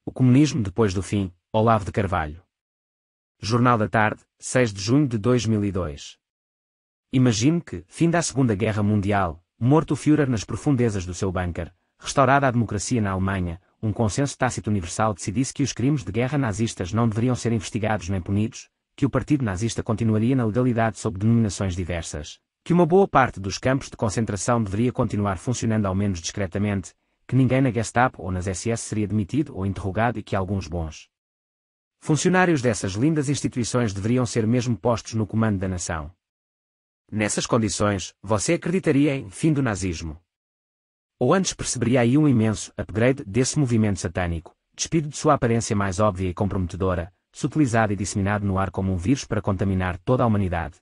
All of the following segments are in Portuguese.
O comunismo depois do fim, Olavo de Carvalho. Jornal da Tarde, 6 de junho de 2002. Imagine que, fim da Segunda Guerra Mundial, morto o Führer nas profundezas do seu bunker, restaurada a democracia na Alemanha, um consenso tácito universal decidisse que os crimes de guerra nazistas não deveriam ser investigados nem punidos, que o partido nazista continuaria na legalidade sob denominações diversas, que uma boa parte dos campos de concentração deveria continuar funcionando ao menos discretamente, que ninguém na Gestapo ou nas SS seria demitido ou interrogado e que alguns bons funcionários dessas lindas instituições deveriam ser mesmo postos no comando da nação. Nessas condições, você acreditaria em fim do nazismo? Ou antes perceberia aí um imenso upgrade desse movimento satânico, despido de sua aparência mais óbvia e comprometedora, sutilizado e disseminado no ar como um vírus para contaminar toda a humanidade?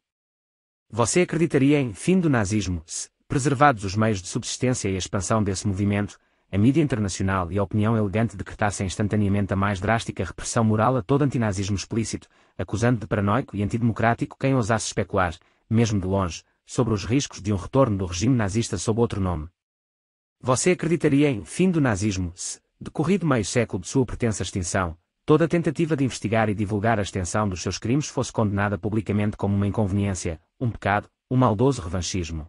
Você acreditaria em fim do nazismo se, preservados os meios de subsistência e expansão desse movimento, a mídia internacional e a opinião elegante decretassem instantaneamente a mais drástica repressão moral a todo antinazismo explícito, acusando de paranoico e antidemocrático quem ousasse especular, mesmo de longe, sobre os riscos de um retorno do regime nazista sob outro nome? Você acreditaria em fim do nazismo se, decorrido meio século de sua pretensa extinção, toda tentativa de investigar e divulgar a extensão dos seus crimes fosse condenada publicamente como uma inconveniência, um pecado, um maldoso revanchismo?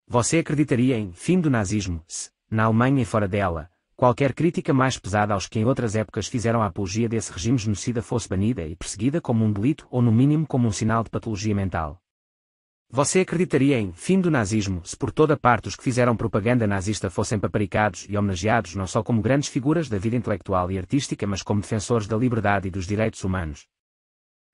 Você acreditaria em fim do nazismo se, na Alemanha e fora dela, qualquer crítica mais pesada aos que em outras épocas fizeram a apologia desse regime genocida fosse banida e perseguida como um delito ou no mínimo como um sinal de patologia mental? Você acreditaria em fim do nazismo se por toda parte os que fizeram propaganda nazista fossem paparicados e homenageados não só como grandes figuras da vida intelectual e artística mas como defensores da liberdade e dos direitos humanos?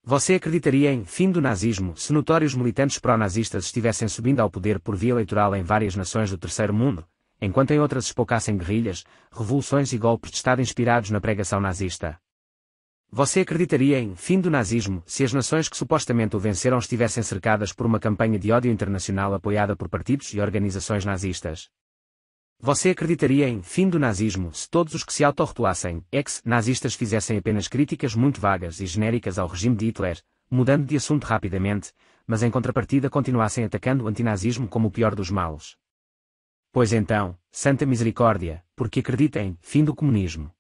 Você acreditaria em fim do nazismo se notórios militantes pró-nazistas estivessem subindo ao poder por via eleitoral em várias nações do terceiro mundo, enquanto em outras espocassem guerrilhas, revoluções e golpes de Estado inspirados na pregação nazista? Você acreditaria em fim do nazismo se as nações que supostamente o venceram estivessem cercadas por uma campanha de ódio internacional apoiada por partidos e organizações nazistas? Você acreditaria em fim do nazismo se todos os que se autorrotulassem ex-nazistas fizessem apenas críticas muito vagas e genéricas ao regime de Hitler, mudando de assunto rapidamente, mas em contrapartida continuassem atacando o antinazismo como o pior dos males? Pois então, santa misericórdia, porque acredita em fim do comunismo.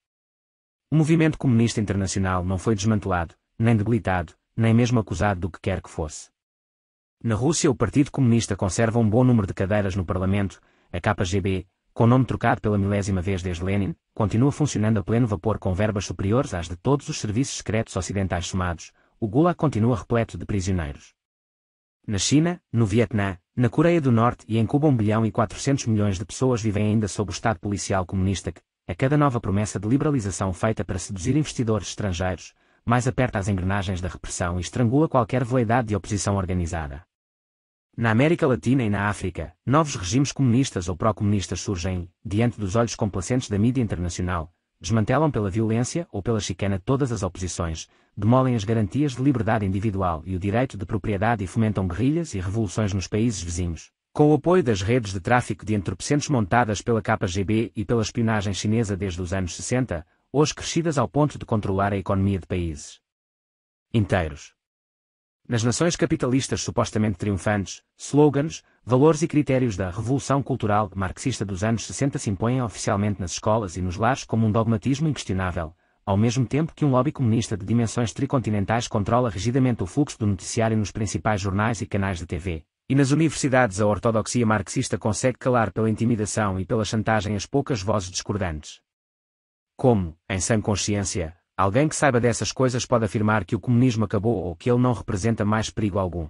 O movimento comunista internacional não foi desmantelado, nem debilitado, nem mesmo acusado do que quer que fosse. Na Rússia o Partido Comunista conserva um bom número de cadeiras no Parlamento, a KGB, com nome trocado pela milésima vez desde Lenin, continua funcionando a pleno vapor com verbas superiores às de todos os serviços secretos ocidentais somados, o Gulag continua repleto de prisioneiros. Na China, no Vietnã, na Coreia do Norte e em Cuba 1,4 bilhão de pessoas vivem ainda sob o Estado policial comunista que, a cada nova promessa de liberalização feita para seduzir investidores estrangeiros, mais aperta as engrenagens da repressão e estrangula qualquer veleidade de oposição organizada. Na América Latina e na África, novos regimes comunistas ou pró-comunistas surgem, diante dos olhos complacentes da mídia internacional, desmantelam pela violência ou pela chicana todas as oposições, demolem as garantias de liberdade individual e o direito de propriedade e fomentam guerrilhas e revoluções nos países vizinhos, com o apoio das redes de tráfico de entorpecentes montadas pela KGB e pela espionagem chinesa desde os anos 60, hoje crescidas ao ponto de controlar a economia de países inteiros. Nas nações capitalistas supostamente triunfantes, slogans, valores e critérios da revolução cultural marxista dos anos 60 se impõem oficialmente nas escolas e nos lares como um dogmatismo inquestionável, ao mesmo tempo que um lobby comunista de dimensões tricontinentais controla rigidamente o fluxo do noticiário nos principais jornais e canais de TV. E nas universidades a ortodoxia marxista consegue calar pela intimidação e pela chantagem as poucas vozes discordantes. Como, em sã consciência, alguém que saiba dessas coisas pode afirmar que o comunismo acabou ou que ele não representa mais perigo algum?